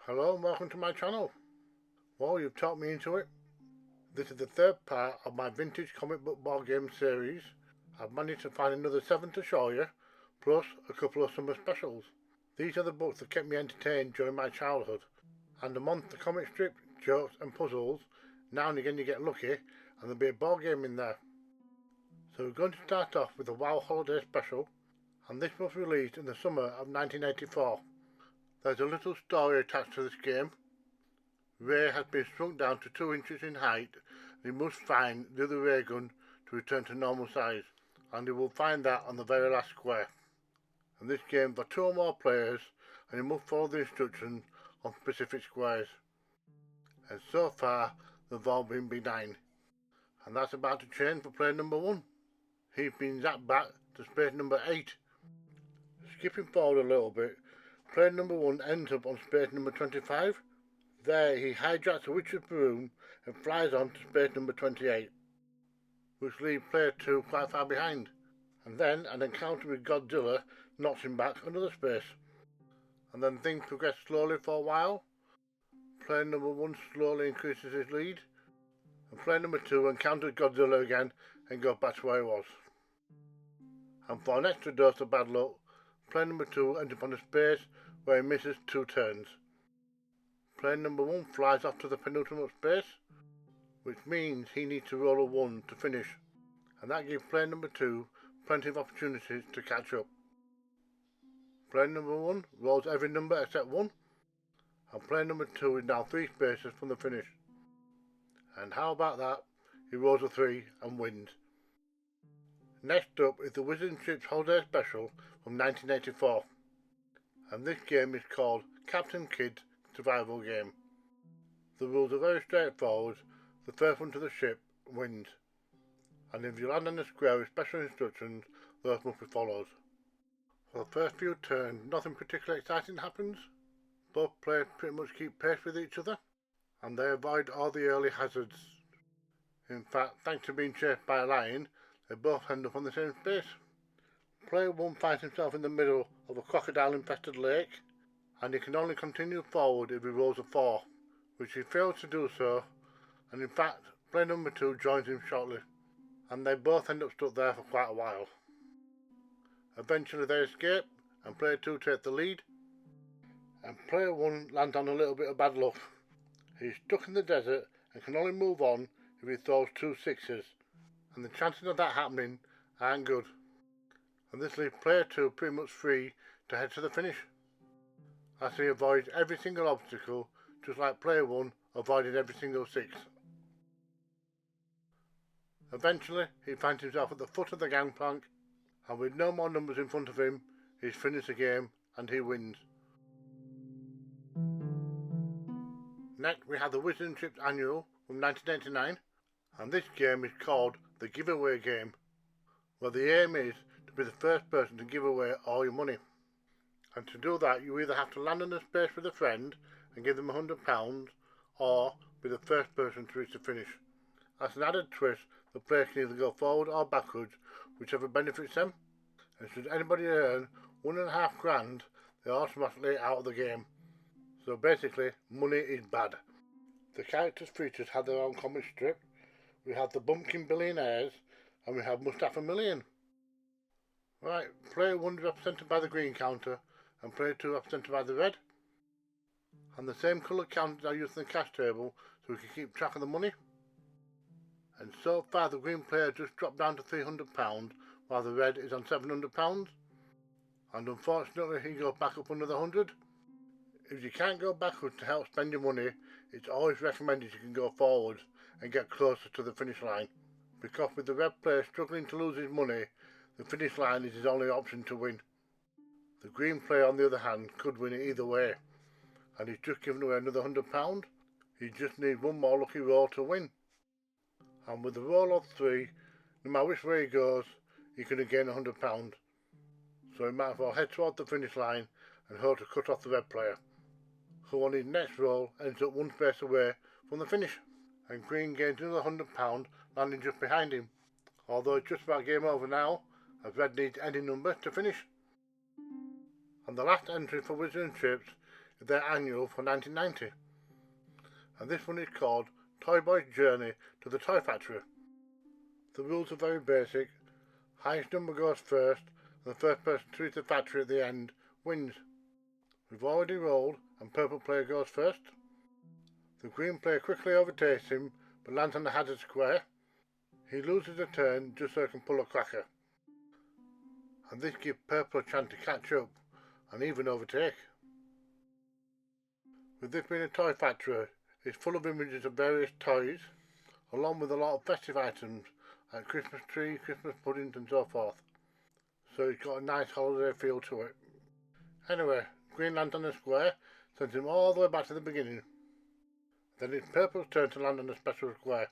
Hello and welcome to my channel. Well, you've talked me into it. This is the third part of my vintage comic book board game series. I've managed to find another 7 to show you, plus a couple of summer specials. These are the books that kept me entertained during my childhood. And amongst the comic strip, jokes and puzzles, now and again you get lucky and there'll be a board game in there. So we're going to start off with the WoW Holiday Special, and this was released in the summer of 1984. There's a little story attached to this game. Ray has been shrunk down to 2 inches in height and he must find the other ray gun to return to normal size, and he will find that on the very last square. And this game for 2 or more players, and you must follow the instructions on specific squares. And so far they've all been benign, and that's about to change for player number 1. He's been zapped back to space number 8. Skipping forward a little bit, player number 1 ends up on space number 25. There he hijacks a witch's broom and flies on to space number 28, which leaves player 2 quite far behind. And then an encounter with Godzilla knocks him back another space. And then things progress slowly for a while. Player number 1 slowly increases his lead, and player number 2 encounters Godzilla again and goes back to where he was. And for an extra dose of bad luck, player number 2 ends up on a space where he misses 2 turns. Player number 1 flies off to the penultimate space, which means he needs to roll a 1 to finish, and that gives player number 2 plenty of opportunities to catch up. Player number 1 rolls every number except 1, and player number 2 is now 3 spaces from the finish. And how about that? He rolls a 3 and wins. Next up is the Wizarding Ships Holiday Special from 1984, and this game is called Captain Kidd's Survival Game. The rules are very straightforward. The first one to the ship wins, and if you land on a square with special instructions, those must be followed. For the first few turns, nothing particularly exciting happens. Both players pretty much keep pace with each other, and they avoid all the early hazards. In fact, thanks to being chased by a lion, they both end up on the same space. Player 1 finds himself in the middle of a crocodile-infested lake, and he can only continue forward if he rolls a 4, which he fails to do so, and in fact, player number 2 joins him shortly, and they both end up stuck there for quite a while. Eventually they escape, and player 2 takes the lead, and player 1 lands on a little bit of bad luck. He's stuck in the desert and can only move on if he throws 2 6s, and the chances of that happening aren't good. And this leaves player 2 pretty much free to head to the finish, as he avoids every single obstacle, just like player 1 avoided every single 6. Eventually he finds himself at the foot of the gangplank, and with no more numbers in front of him, he's finished the game and he wins. Next we have the Wizarding Ships Annual from 1989, and this game is called the Giveaway Game, where the aim is to be the first person to give away all your money. And to do that, you either have to land in a space with a friend and give them £100, or be the first person to reach the finish. As an added twist, the player can either go forward or backwards, whichever benefits them. And should anybody earn £1.5 grand, they're automatically out of the game. So basically, money is bad. The characters featured had their own comic strip. We have the Bumpkin Billionaires, and we have Mustafa Million. Right, player 1 is represented by the green counter, and player 2 represented by the red. And the same colour counters are used in the cash table, so we can keep track of the money. And so far the green player just dropped down to £300, while the red is on £700. And unfortunately he goes back up another 100. If you can't go backwards to help spend your money, it's always recommended you can go forwards and get closer to the finish line, because with the red player struggling to lose his money, the finish line is his only option to win. The green player on the other hand could win it either way, and he's just given away another £100. He just needs one more lucky roll to win. And with the roll of 3, no matter which way he goes, he can gain £100. So he might as well head towards the finish line and hope to cut off the red player, who on his next roll ends up 1 space away from the finish. And green gains another £100, landing just behind him, although it's just about game over now, as red needs any number to finish. And the last entry for Wizarding Ships their annual for 1990. And this one is called Toy Boy's Journey to the Toy Factory. The rules are very basic. Highest number goes first, and the first person to reach the factory at the end wins. We've already rolled, and purple player goes first. The green player quickly overtakes him, but lands on the hazard square. He loses a turn just so he can pull a cracker. And this gives purple a chance to catch up, and even overtake. With this being a toy factory, it's full of images of various toys, along with a lot of festive items, like Christmas trees, Christmas puddings and so forth. So it's got a nice holiday feel to it. Anyway, green lands on the square, sends him all the way back to the beginning. Then it's purple's turn to land on the special square.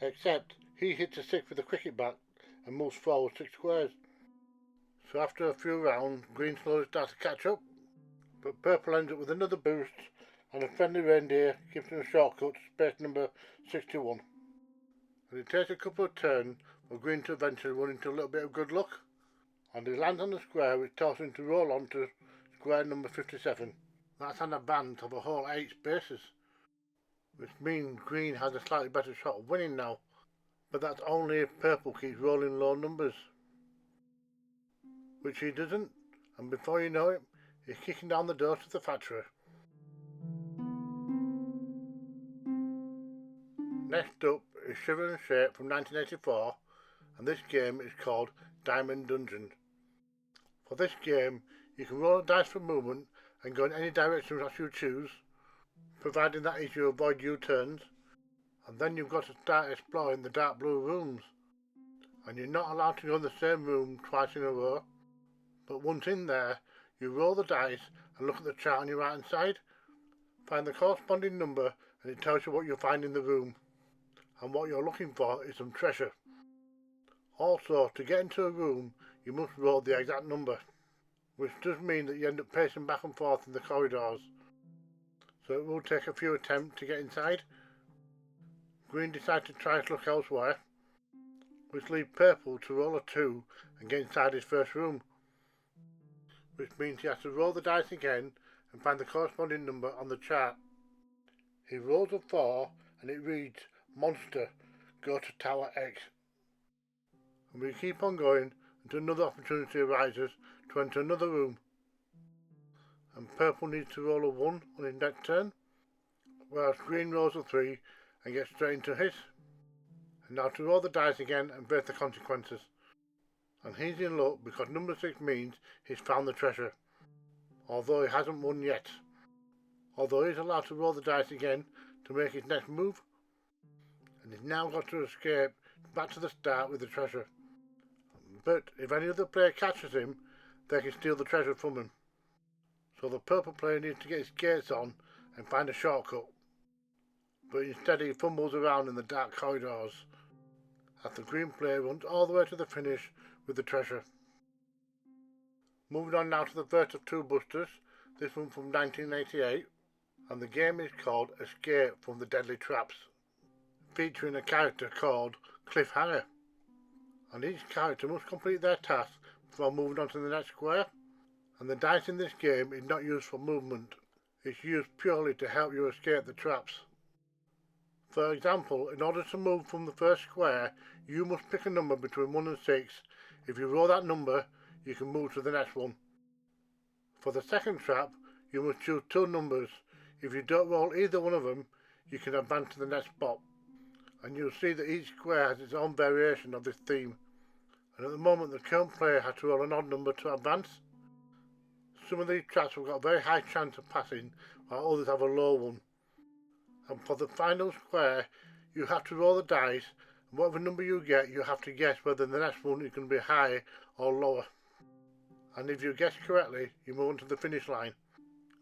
Except he hits a 6 with a cricket bat and moves forward 6 squares. So after a few rounds, green slowly starts to catch up, but purple ends up with another boost, and a friendly reindeer gives him a shortcut to space number 61. And it takes a couple of turns for green to eventually run into a little bit of good luck, and he lands on the square, which tells him to roll on to square number 57. That's an advance of a whole 8 spaces, which means green has a slightly better shot of winning now, but that's only if purple keeps rolling low numbers. Which he doesn't, and before you know it, he's kicking down the door to the factory. Next up is Shiver and Shake from 1984, and this game is called Diamond Dungeon. For this game, you can roll a dice for movement and go in any direction that you choose, providing that is you avoid U-turns, and then you've got to start exploring the dark blue rooms, and you're not allowed to go in the same room twice in a row. But once in there, you roll the dice and look at the chart on your right hand side, find the corresponding number, and it tells you what you'll find in the room. And what you're looking for is some treasure. Also, to get into a room, you must roll the exact number, which does mean that you end up pacing back and forth in the corridors. So it will take a few attempts to get inside. Green decides to try his luck elsewhere, which leaves purple to roll a 2 and get inside his first room, which means he has to roll the dice again and find the corresponding number on the chart. He rolls a 4 and it reads, Monster, go to Tower X. And we keep on going until another opportunity arises to enter another room. And purple needs to roll a 1 on his next turn, whereas green rolls a 3 and gets straight into his. And now to roll the dice again and face the consequences. And he's in luck because number 6 means he's found the treasure, although he hasn't won yet. Although he's allowed to roll the dice again to make his next move, and he's now got to escape back to the start with the treasure. But if any other player catches him, they can steal the treasure from him. So the purple player needs to get his skates on and find a shortcut. But instead he fumbles around in the dark corridors, as the green player runs all the way to the finish with the treasure. Moving on now to the first of 2 busters, this one from 1988, and the game is called Escape from the Deadly Traps, featuring a character called Cliffhanger. And each character must complete their task before moving on to the next square, and the dice in this game is not used for movement, it's used purely to help you escape the traps. For example, in order to move from the first square, you must pick a number between 1 and 6. If you roll that number, you can move to the next one. For the second trap, you must choose 2 numbers. If you don't roll either one of them, you can advance to the next spot. And you'll see that each square has its own variation of this theme. And at the moment, the current player has to roll an odd number to advance. Some of these traps have got a very high chance of passing, while others have a low one. And for the final square, you have to roll the dice, and whatever number you get, you have to guess whether the next one is going to be high or lower. And if you guess correctly, you move on to the finish line.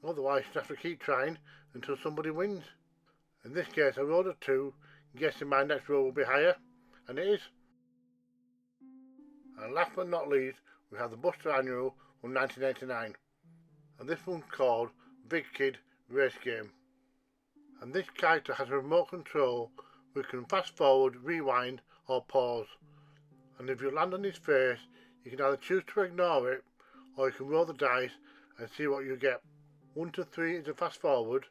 Otherwise, you have to keep trying until somebody wins. In this case, I rolled a 2, guessing my next roll will be higher, and it is. And last but not least, we have the Buster Annual from 1989, and this one's called Big Kid Race Game. And this character has a remote control which can fast forward, rewind or pause. And if you land on his face, you can either choose to ignore it or you can roll the dice and see what you get. 1 to 3 is a fast forward,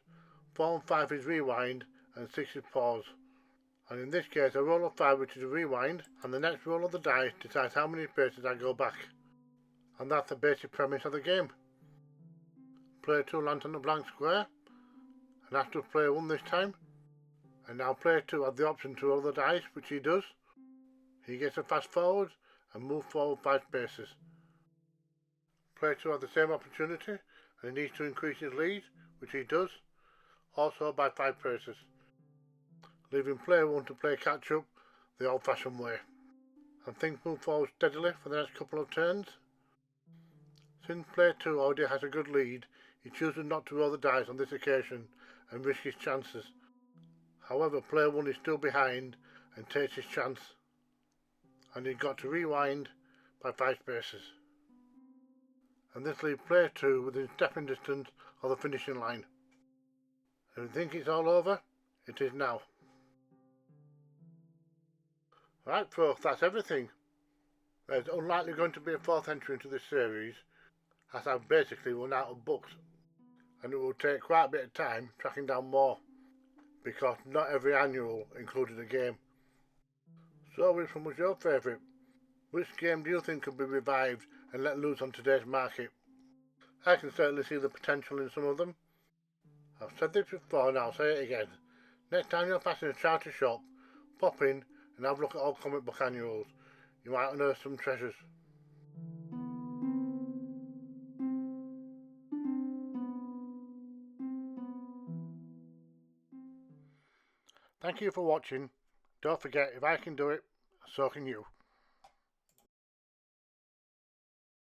4 and 5 is rewind, and 6 is pause. And in this case, a roll of 5, which is a rewind, and the next roll of the dice decides how many spaces I go back. And that's the basic premise of the game. Player 2 lands on a blank square, and after player 1 this time, and now player 2 has the option to roll the dice, which he does. He gets a fast forward and move forward 5 spaces. Player 2 has the same opportunity, and he needs to increase his lead, which he does, also by 5 spaces, leaving player 1 to play catch up the old fashioned way. And things move forward steadily for the next couple of turns. Since player 2 already has a good lead, he chooses not to roll the dice on this occasion and risk his chances. However, player 1 is still behind and takes his chance, and he's got to rewind by 5 spaces. And this leaves player 2 within stepping distance of the finishing line. If you think it's all over, it is now. Right folks, that's everything. There's unlikely going to be a 4th entry into this series, as I've basically run out of books, and it will take quite a bit of time tracking down more, because not every annual included a game. So which one was your favourite? Which game do you think could be revived and let loose on today's market? I can certainly see the potential in some of them. I've said this before and I'll say it again. Next time you're passing a charter shop, pop in and have a look at all comic book annuals. You might unearth some treasures. Thank you for watching. Don't forget, if I can do it, so can you.